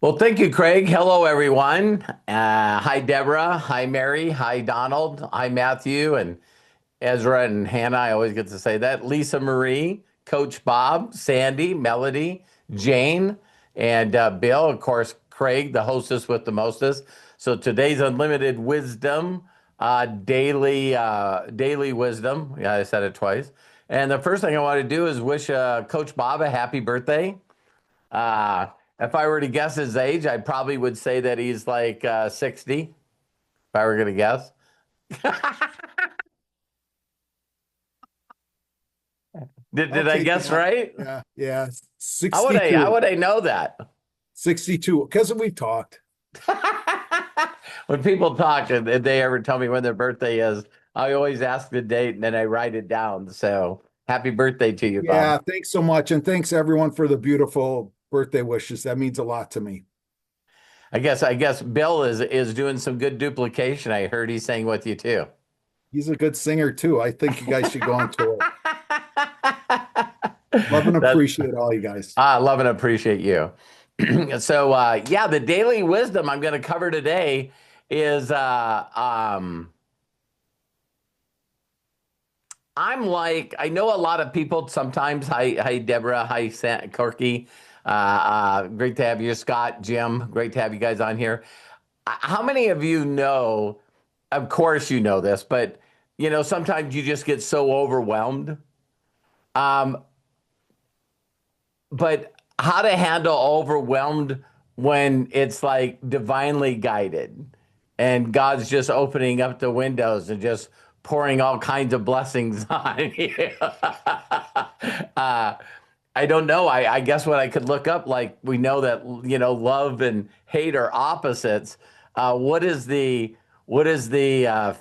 Well, thank you, Craig. Hello, everyone. Hi, Deborah. Hi, Mary. Hi, Donald. Hi, Matthew and Ezra and Hannah. I always get to say that. Lisa Marie, Coach Bob, Sandy, Melody, Jane, and Bill. Of course, Craig, the hostess with the mostest. So today's unlimited wisdom, daily wisdom. Yeah, I said it twice. And the first thing I want to do is wish Coach Bob a happy birthday. Uh, if I were to guess his age, I probably would say that he's like 60, if I were going to guess. I'll Did I take guess that. right? Yeah, yeah. How 62. would I know that? 62. Because we talked. When people talk and they ever tell me when their birthday is, I always ask the date and then I write it down. So happy birthday to you, Bob. Yeah, thanks so much. And thanks everyone for the beautiful birthday wishes. That means a lot to me. I guess Bill is doing some good duplication. I heard he's saying with you too. He's a good singer too. I think you guys should go on tour. Love and That appreciate all you guys. I love and appreciate you. So yeah, the daily wisdom I'm going to cover today is I'm like I know a lot of people sometimes. Hi Deborah, Corky. Great to have you, Scott, Jim. Great to have you guys on here. How many of you know? Of course, you know this, but sometimes you just get so overwhelmed. Um, but how to handle overwhelmed when it's like divinely guided and God's just opening up the windows and just pouring all kinds of blessings on you. I don't know. I guess what I could look up, like we know that love and hate are opposites. What is the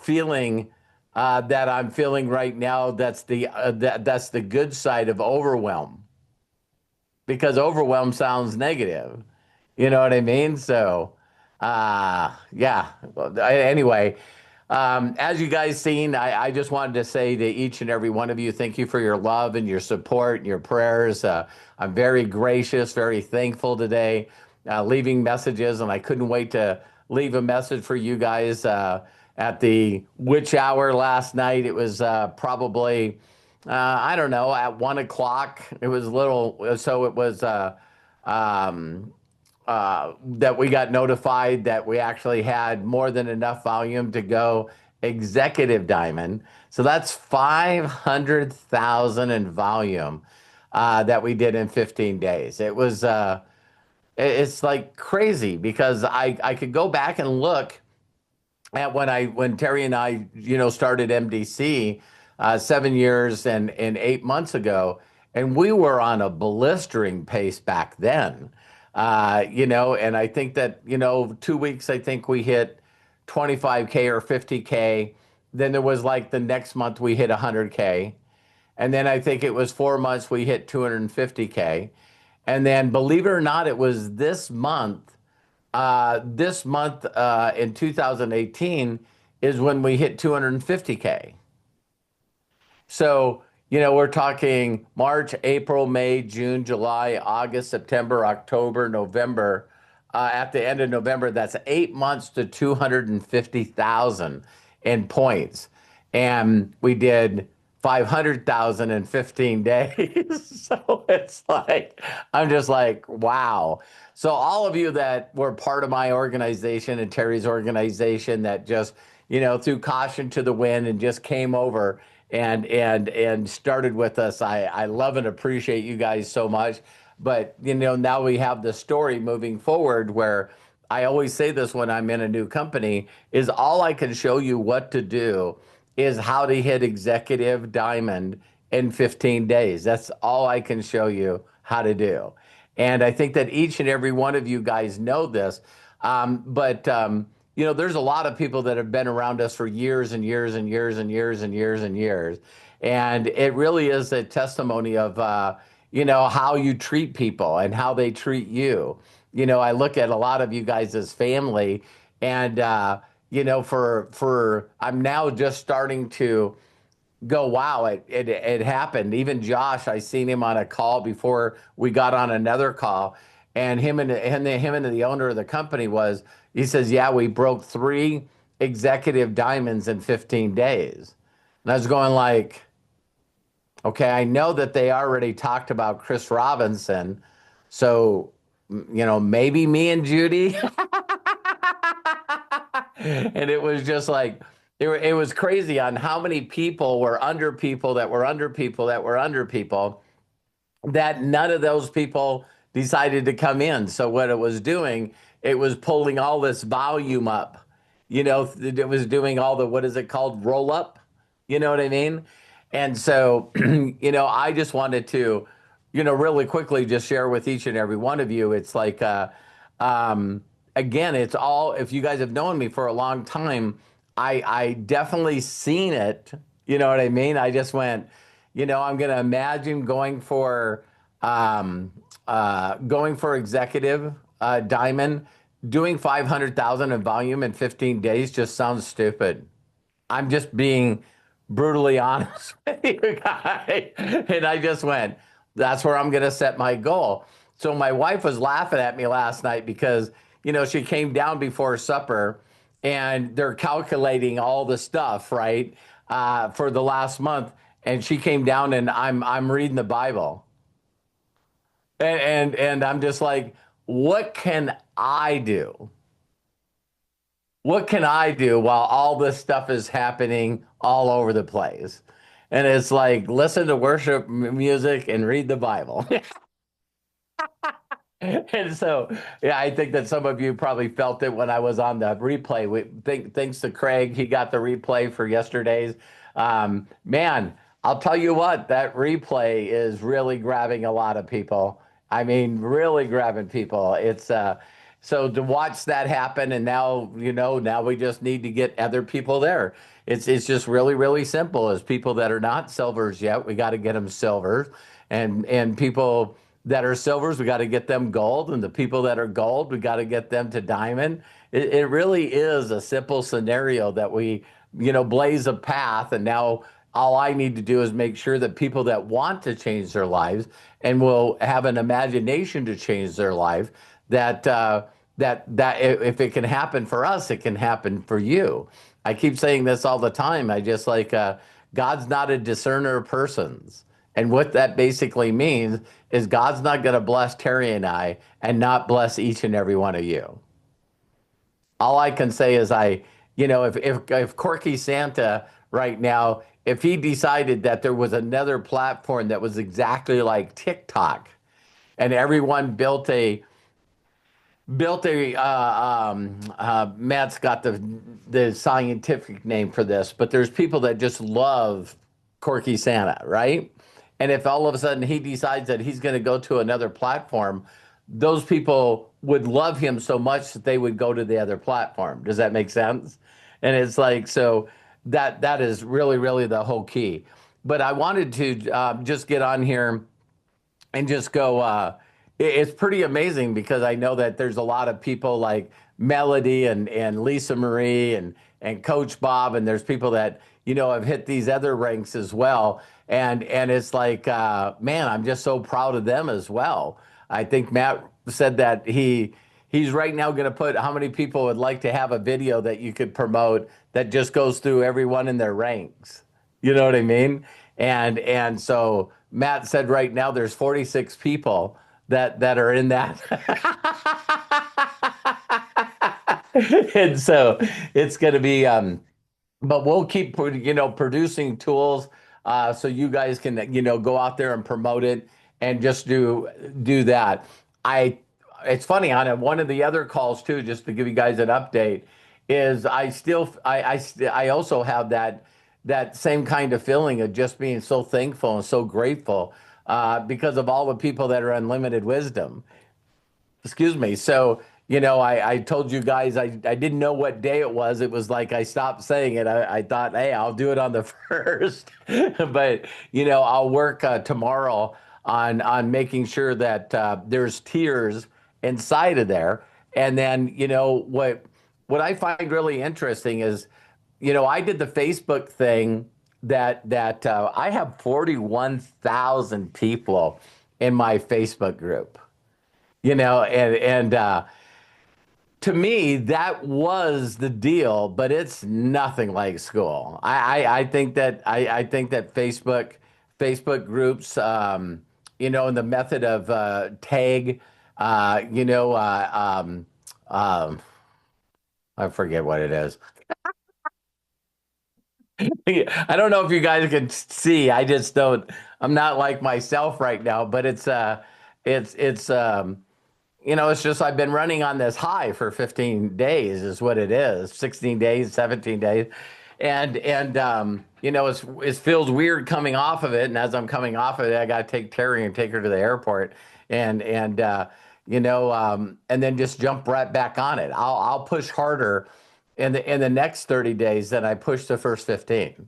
feeling that I'm feeling right now? That's the good side of overwhelm because overwhelm sounds negative. You know what I mean? So, yeah. Well, anyway, as you guys seen, I just wanted to say to each and every one of you, thank you for your love and your support and your prayers. I'm very gracious, very thankful today, leaving messages, and I couldn't wait to leave a message for you guys at the witch hour last night. It was probably I don't know, at 1 o'clock. It was a little, so it was um, that we got notified that we actually had more than enough volume to go executive diamond. So that's 500,000 in volume that we did in 15 days. It's like crazy because I could go back and look at when Terry and I, started MDC 7 years and 8 months ago, and we were on a blistering pace back then. And I think that 2 weeks, I think we hit 25K or 50K. Then there was like the next month we hit 100K, and then I think it was 4 months we hit 250K, and then believe it or not, it was this month in 2018 is when we hit 250K. So, we're talking March, April, May, June, July, August, September, October, November. At the end of November, that's 8 months to 250,000 in points. And we did 500,000 in 15 days. So it's like, I'm just like, wow. So all of you that were part of my organization and Terry's organization that just, threw caution to the wind and just came over and started with us. I love and appreciate you guys so much. But now we have the story moving forward where I always say this when I'm in a new company is all I can show you what to do is how to hit executive diamond in 15 days. That's all I can show you how to do. And I think that each and every one of you guys know this. But there's a lot of people that have been around us for years and years and years and years and years and years. And it really is a testimony of, how you treat people and how they treat you. I look at a lot of you guys as family and, I'm now just starting to go, wow, it happened. Even Josh, I seen him on a call before we got on another call. And him and the owner of the company was, he says, yeah, we broke three executive diamonds in 15 days. And I was going like, okay, I know that they already talked about Chris Robinson. So, maybe me and Judy. And it was just like, it was crazy on how many people were under people that were under people that were under people, that none of those people decided to come in. So what it was doing, it was pulling all this volume up. It was doing all the, what is it called? Roll up. You know what I mean? And so, I just wanted to, really quickly just share with each and every one of you. It's like, um, again, it's all, if you guys have known me for a long time, I definitely seen it. You know what I mean? I just went, I'm going to imagine going for executive diamond, doing 500,000 in volume in 15 days just sounds stupid. I'm just being brutally honest with you guys. And I just went, that's where I'm going to set my goal. So my wife was laughing at me last night because, she came down before supper and they're calculating all the stuff, right? For the last month. And she came down and I'm reading the Bible. And I'm just like, what can I do? What can I do while all this stuff is happening all over the place? And it's like, listen to worship music and read the Bible. And so, yeah, I think that some of you probably felt it when I was on the replay. Thanks to Craig, he got the replay for yesterday's. Man, I'll tell you what, that replay is really grabbing a lot of people. I mean, really grabbing people. It's so to watch that happen, and now now we just need to get other people there. It's just really really simple. As people that are not silvers yet, we got to get them silvers, and people that are silvers, we got to get them gold, and the people that are gold, we got to get them to diamond. It really is a simple scenario that we, blaze a path, and now all I need to do is make sure that people that want to change their lives and will have an imagination to change their life, that if it can happen for us, it can happen for you. I keep saying this all the time. I just like God's not a discerner of persons. And what that basically means is God's not going to bless Terry and I and not bless each and every one of you. All I can say is if Corky Santa right now, if he decided that there was another platform that was exactly like TikTok and everyone Matt's got the scientific name for this, but there's people that just love Corky Santa, right? And if all of a sudden he decides that he's going to go to another platform, those people would love him so much that they would go to the other platform. Does that make sense? And it's like, so that is really really the whole key. But I wanted to just get on here and just go. It's pretty amazing because I know that there's a lot of people like Melody and Lisa Marie and Coach Bob, and there's people that have hit these other ranks as well. And it's like, man, I'm just so proud of them as well. I think Matt said that he's right now going to put how many people would like to have a video that you could promote that just goes through everyone in their ranks. You know what I mean? And so Matt said right now there's 46 people that are in that. And so it's going to be but we'll keep producing tools so you guys can go out there and promote it and just do that. I It's funny on one of the other calls too, just to give you guys an update, is I also have that same kind of feeling of just being so thankful and so grateful because of all the people that are unlimited wisdom. Excuse me. So, I told you guys I didn't know what day it was. It was like I stopped saying it. I thought, hey, I'll do it on the first. But, I'll work tomorrow on making sure that there's tiers inside of there. And then, what I find really interesting is, I did the Facebook thing that I have 41,000 people in my Facebook group. and to me, that was the deal, but it's nothing like school. I think that Facebook groups, and the method of tag, uh, you know, uh, um, um, I forget what it is. I don't know if you guys can see. I just don't. I'm not like myself right now, but it's just I've been running on this high for 15 days is what it is. 16 days, 17 days. It feels weird coming off of it. And as I'm coming off of it, I got to take Terry and take her to the airport and then just jump right back on it. I'll push harder in the next 30 days than I pushed the first 15.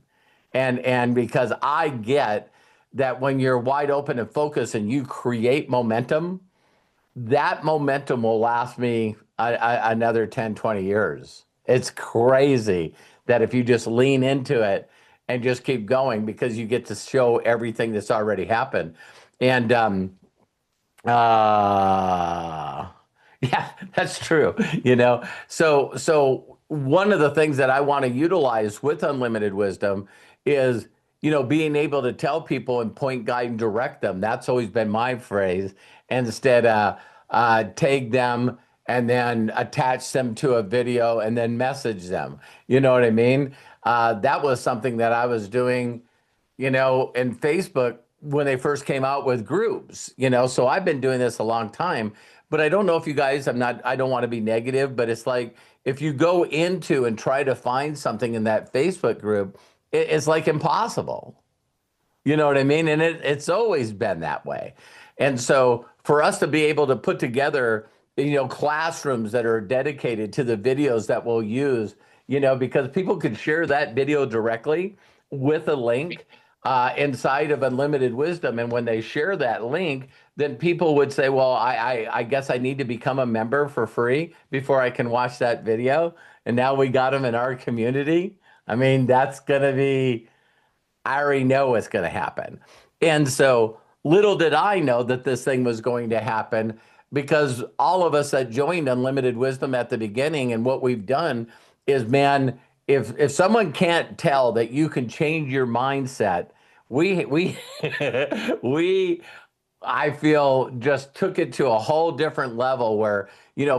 And because I get that when you're wide open and focused and you create momentum, that momentum will last me another 10, 20 years. It's crazy that if you just lean into it and just keep going because you get to show everything that's already happened. And uh, yeah, that's true. So one of the things that I want to utilize with unlimited wisdom is, being able to tell people and point, guide, and direct them. That's always been my phrase. Instead, tag them and then attach them to a video and then message them. You know what I mean? That was something that I was doing in Facebook when they first came out with groups. So I've been doing this a long time, but I don't know if you guys, I don't want to be negative, but it's like if you go into and try to find something in that Facebook group, it's like impossible. You know what I mean? And it's always been that way. And so for us to be able to put together, classrooms that are dedicated to the videos that we'll use, because people could share that video directly with a link inside of Unlimited Wisdom. And when they share that link, then people would say, well, I guess I need to become a member for free before I can watch that video. And now we got them in our community. I mean, that's going to be I already know what's going to happen. And so little did I know that this thing was going to happen because all of us that joined Unlimited Wisdom at the beginning and what we've done is, man, if someone can't tell that you can change your mindset, we we I feel just took it to a whole different level where,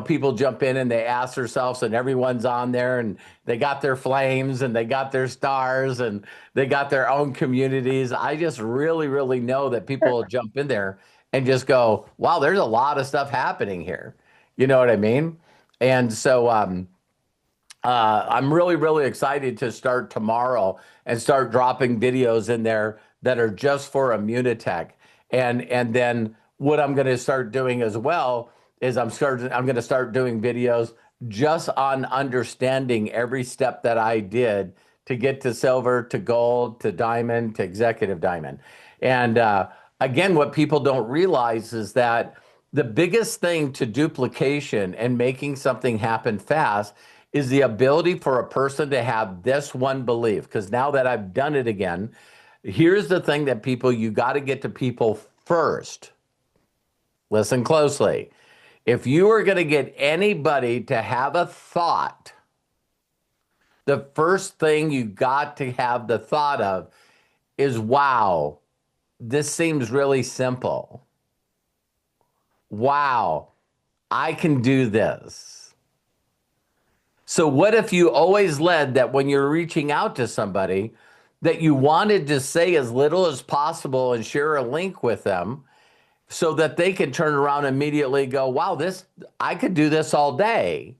people jump in and they ask themselves and everyone's on there and they got their flames and they got their stars and they got their own communities. I just really, really know that people will jump in there and just go, wow, there's a lot of stuff happening here. You know what I mean? And so, I'm really, really excited to start tomorrow and start dropping videos in there that are just for Immunotech. And then what I'm going to start doing as well is I'm going to start doing videos just on understanding every step that I did to get to silver, to gold, to diamond, to executive diamond. And again, what people don't realize is that the biggest thing to duplication and making something happen fast is the ability for a person to have this one belief. Because now that I've done it again, here's the thing that you got to get to people first. Listen closely. If you are going to get anybody to have a thought, the first thing you got to have the thought of is, wow, this seems really simple. Wow, I can do this. So what if you always led that when you're reaching out to somebody that you wanted to say as little as possible and share a link with them so that they could turn around and immediately go, wow, I could do this all day.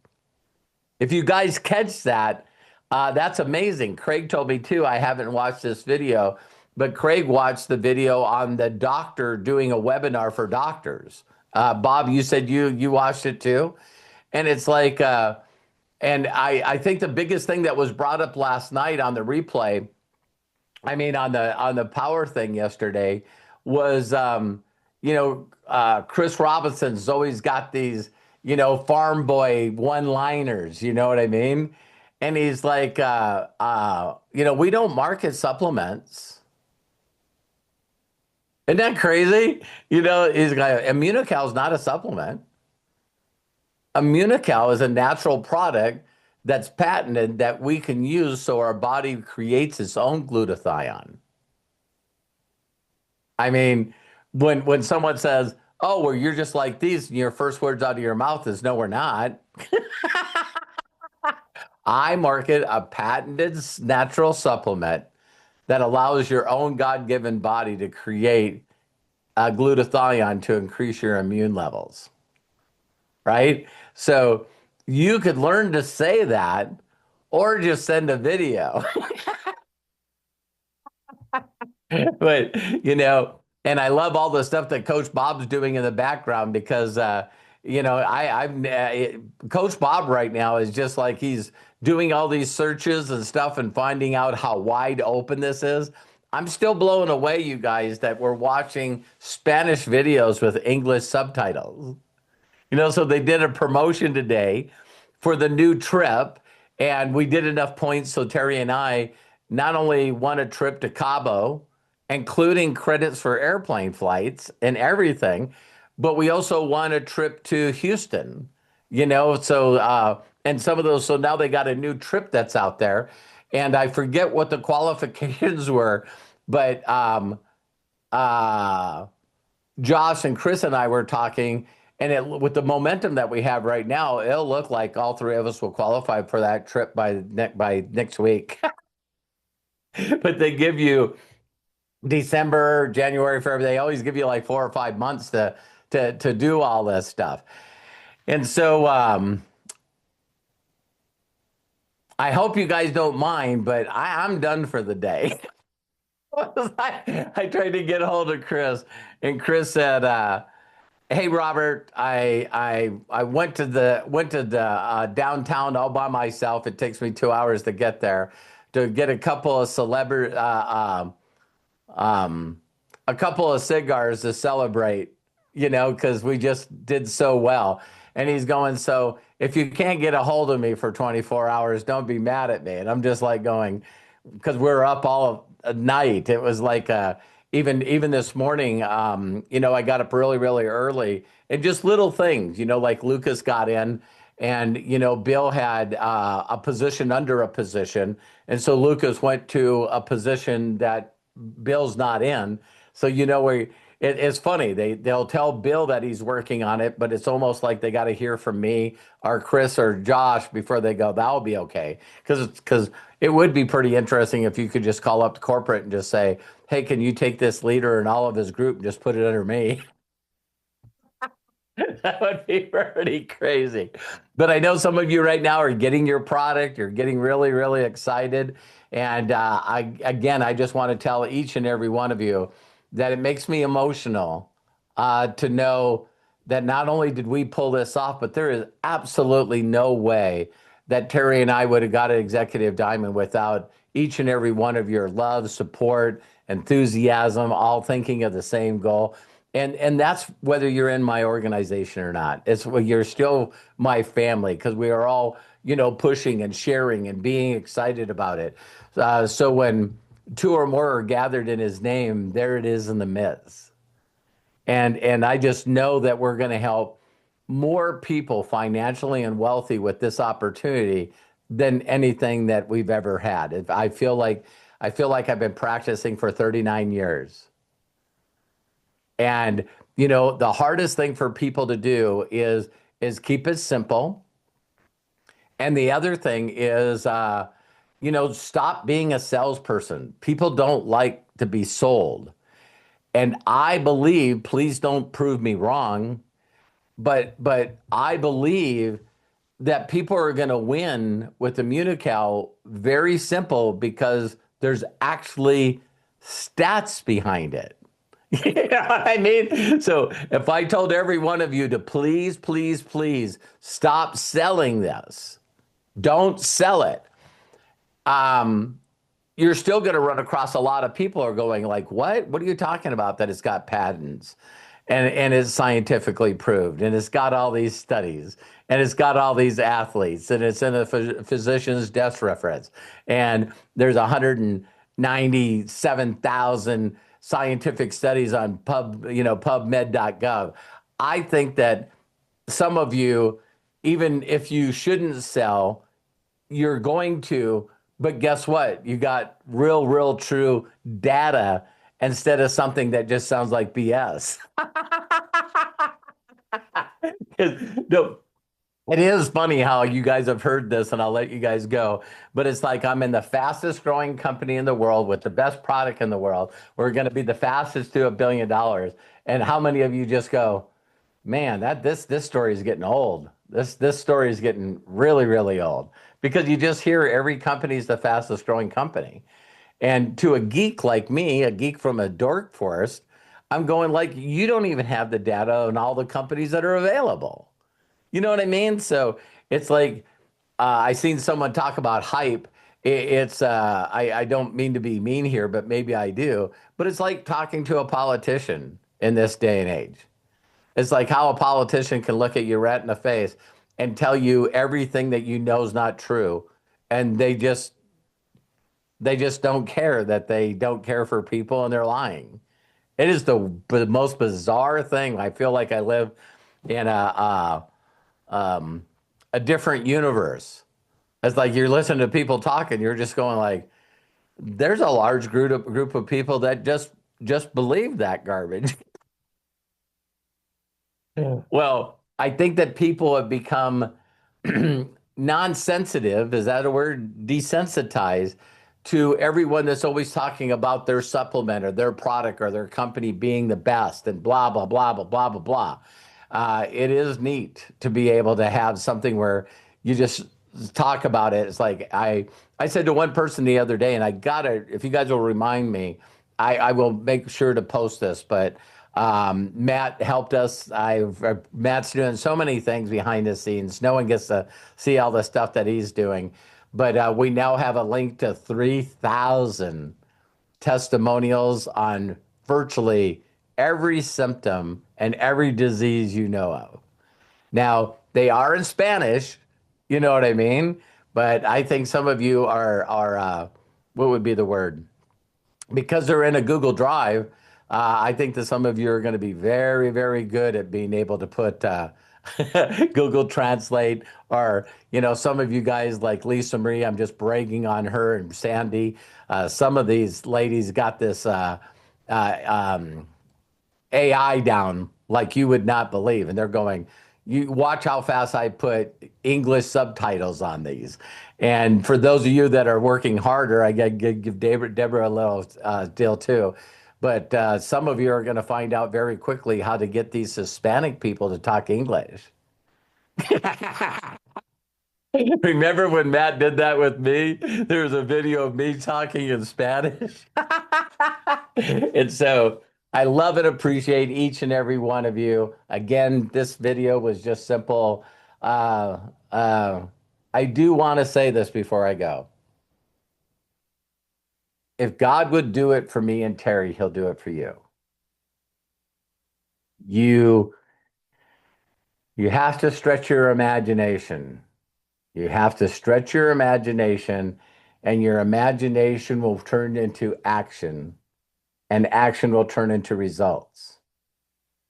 If you guys catch that, that's amazing. Craig told me too, I haven't watched this video, but Craig watched the video on the doctor doing a webinar for doctors. Bob, you said you watched it too? And it's like, and I think the biggest thing that was brought up last night on the replay, I mean, on the power thing yesterday, was Chris Robinson's always got these farm boy one liners. You know what I mean? And he's like, we don't market supplements. Isn't that crazy? He's like, Immunocal is not a supplement. Immunical is a natural product that's patented that we can use so our body creates its own glutathione. I mean, when someone says, "Oh, well, you're just like these," and your first words out of your mouth is, "No, we're not." I market a patented natural supplement that allows your own God-given body to create a glutathione to increase your immune levels, right? So you could learn to say that or just send a video. But and I love all the stuff that Coach Bob's doing in the background because Coach Bob right now is just like he's doing all these searches and stuff and finding out how wide open this is. I'm still blown away, you guys, that we're watching Spanish videos with English subtitles. So they did a promotion today for the new trip, and we did enough points so Terry and I not only won a trip to Cabo, including credits for airplane flights and everything, but we also won a trip to Houston. And some of those, so now they got a new trip that's out there, and I forget what the qualifications were, but uh, Josh and Chris and I were talking, and with the momentum that we have right now, it'll look like all three of us will qualify for that trip by next week. But they give you December, January, February. They always give you like 4 or 5 months to do all this stuff. And so I hope you guys don't mind, but I'm done for the day. I tried to get a hold of Chris, and Chris said, "Hey Robert, I went to the downtown all by myself. It takes me 2 hours to get there to get a couple of cigars to celebrate, because we just did so well." And he's going, "So if you can't get a hold of me for 24 hours, don't be mad at me." And I'm just like going, because we were up all night. It was like even this morning, I got up really, really early and just little things, like Lucas got in and, Bill had a position under a position. And so Lucas went to a position that Bill's not in. So, it's funny. They'll tell Bill that he's working on it, but it's almost like they got to hear from me or Chris or Josh before they go, "That'll be okay." Because it would be pretty interesting if you could just call up to corporate and just say, "Hey, can you take this leader and all of his group and just put it under me?" That would be pretty crazy. But I know some of you right now are getting your product. You're getting really, really excited. And I just want to tell each and every one of you that it makes me emotional to know that not only did we pull this off, but there is absolutely no way that Terry and I would have got an executive diamond without each and every one of your love, support, enthusiasm, all thinking of the same goal. And that's whether you're in my organization or not. You're still my family because we are all, pushing and sharing and being excited about it. So when two or more are gathered in his name, there it is in the midst. And I just know that we're going to help more people financially and wealthy with this opportunity than anything that we've ever had. I feel like I've been practicing for 39 years. And the hardest thing for people to do is keep it simple. And the other thing is stop being a salesperson. People don't like to be sold. And I believe, please don't prove me wrong, but I believe that people are going to win with Immunical very simple because there's actually stats behind it. You know what I mean? So if I told every one of you to please, please, please stop selling this, don't sell it. You're still going to run across a lot of people who are going like, "What? What are you talking about? That it's got patents and it's scientifically proved and it's got all these studies and it's got all these athletes and it's in a physician's death reference and there's 197,000 scientific studies on PubMed.gov." I think that some of you even if you shouldn't sell, you're going to, but guess what? You got real, true data instead of something that just sounds like BS. No, it is funny how you guys have heard this, and I'll let you guys go. But it's like I'm in the fastest growing company in the world with the best product in the world. We're going to be the fastest to $1 billion. And how many of you just go, man, that this story is getting old. This story is getting really old because you just hear every company is the fastest growing company. And to a geek like me, a geek from a dork forest, I'm going like, you don't even have the data on all the companies that are available. You know what I mean? So it's like I seen someone talk about hype. I don't mean to be mean here, but maybe I do. But it's like talking to a politician in this day and age. It's like how a politician can look at you right in the face and tell you everything that you know is not true, and they just don't care that they don't care for people and they're lying. It is the most bizarre thing. I feel like I live in um, a different universe. It's like you're listening to people talking, you're just going like, there's a large group of people that just believe that garbage. Yeah. Well, I think that people have become non-sensitive, is that a word? Desensitized to everyone that's always talking about their supplement or their product or their company being the best and blah, blah, blah, blah, blah, blah, blah. It is neat to be able to have something where you just talk about it. It's like I said to one person the other day, and I gotta, if you guys will remind me, I will make sure to post this, but Matt helped us. Matt's doing so many things behind the scenes. No one gets to see all the stuff that he's doing, but we now have a link to 3,000 testimonials on virtually every symptom and every disease you know of. Now they are in Spanish, you know what I mean. But I think some of you are what would be the word? Because they're in a Google Drive, I think that some of you are going to be very good at being able to put Google Translate, or some of you guys like Lisa Marie. I'm just bragging on her and Sandy. Some of these ladies got this uh, um, AI down like you would not believe. And they're going, you watch how fast I put English subtitles on these. And for those of you that are working harder, I got to give Deborah a little deal too. But some of you are going to find out very quickly how to get these Hispanic people to talk English. Remember when Matt did that with me? There was a video of me talking in Spanish. And so I love and appreciate each and every one of you. Again, this video was just simple. Uh, uh, I do want to say this before I go. If God would do it for me and Terry, he'll do it for you. You you have to stretch your imagination. You have to stretch your imagination, and your imagination will turn into action, and action will turn into results.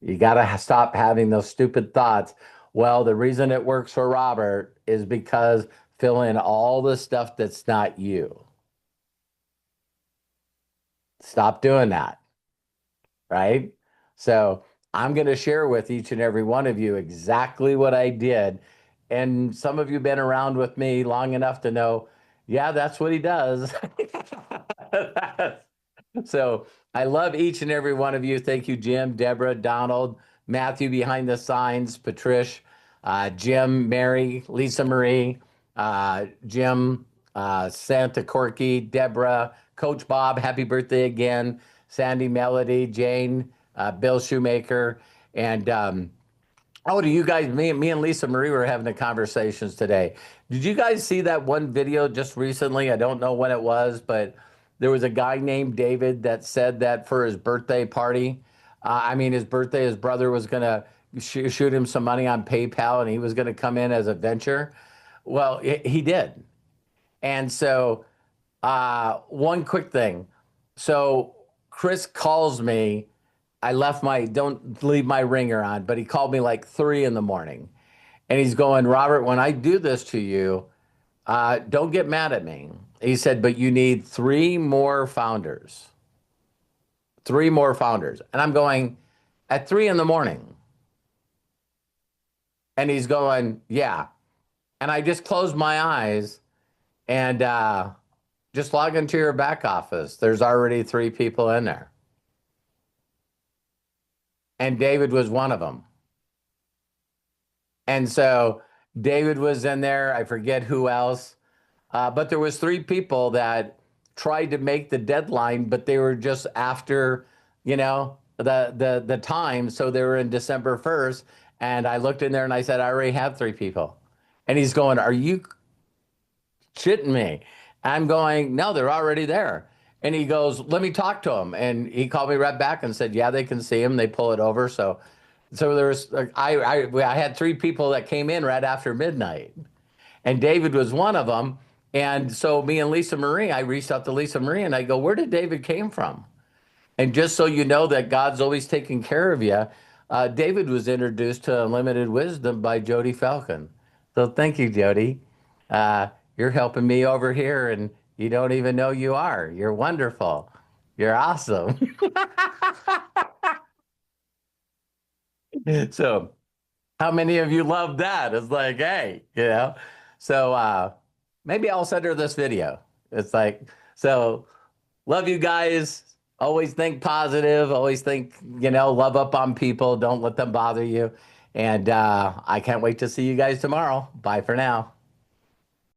You got to stop having those stupid thoughts. Well, the reason it works for Robert is because fill in all the stuff that's not you. Stop doing that, right? So I'm going to share with each and every one of you exactly what I did. And some of you have been around with me long enough to know, yeah, that's what he does. So I love each and every one of you. Thank you, Jim, Deborah, Donald, Matthew behind the signs, Patricia, Jim, Mary, Lisa Marie, Jim, Santa Corky, Deborah, Coach Bob, happy birthday again, Sandy Melody, Jane, Bill Shoemaker, and oh, do you guys, me and Lisa Marie were having the conversations today. Did you guys see that one video just recently? I don't know when it was, but there was a guy named David that said that for his birthday party, I mean, his birthday, his brother was going to shoot him some money on PayPal and he was going to come in as a venture. Well, he did. And so, one quick thing. So, Chris calls me. I left my, don't leave my ringer on, but he called me like 3 in the morning. And he's going, Robert, when I do this to you, don't get mad at me. He said, but you need three more founders, three more founders. And I'm going, at 3 in the morning. And he's going, yeah. And I just closed my eyes and just log into your back office. There's already three people in there. And David was one of them. And so David was in there. I forget who else. But there was three people that tried to make the deadline, but they were just after, the time. So they were in December 1st. And I looked in there and I said, I already have three people. And he's going, are you shitting me? I'm going, no, they're already there. And he goes, let me talk to him. And he called me right back and said, yeah, they can see him. They pull it over. So there's, I had three people that came in right after midnight, and David was one of them. And so me and Lisa Marie, I reached out to Lisa Marie and I go, where did David came from? And just so you know that God's always taking care of you, David was introduced to Unlimited Wisdom by Jody Falcon. So thank you, Jody. You're helping me over here, and you don't even know you are. You're wonderful. You're awesome. So, how many of you love that? It's like, hey, So, maybe I'll send her this video. It's like, so love you guys. Always think positive. Always think, love up on people. Don't let them bother you. And I can't wait to see you guys tomorrow. Bye for now.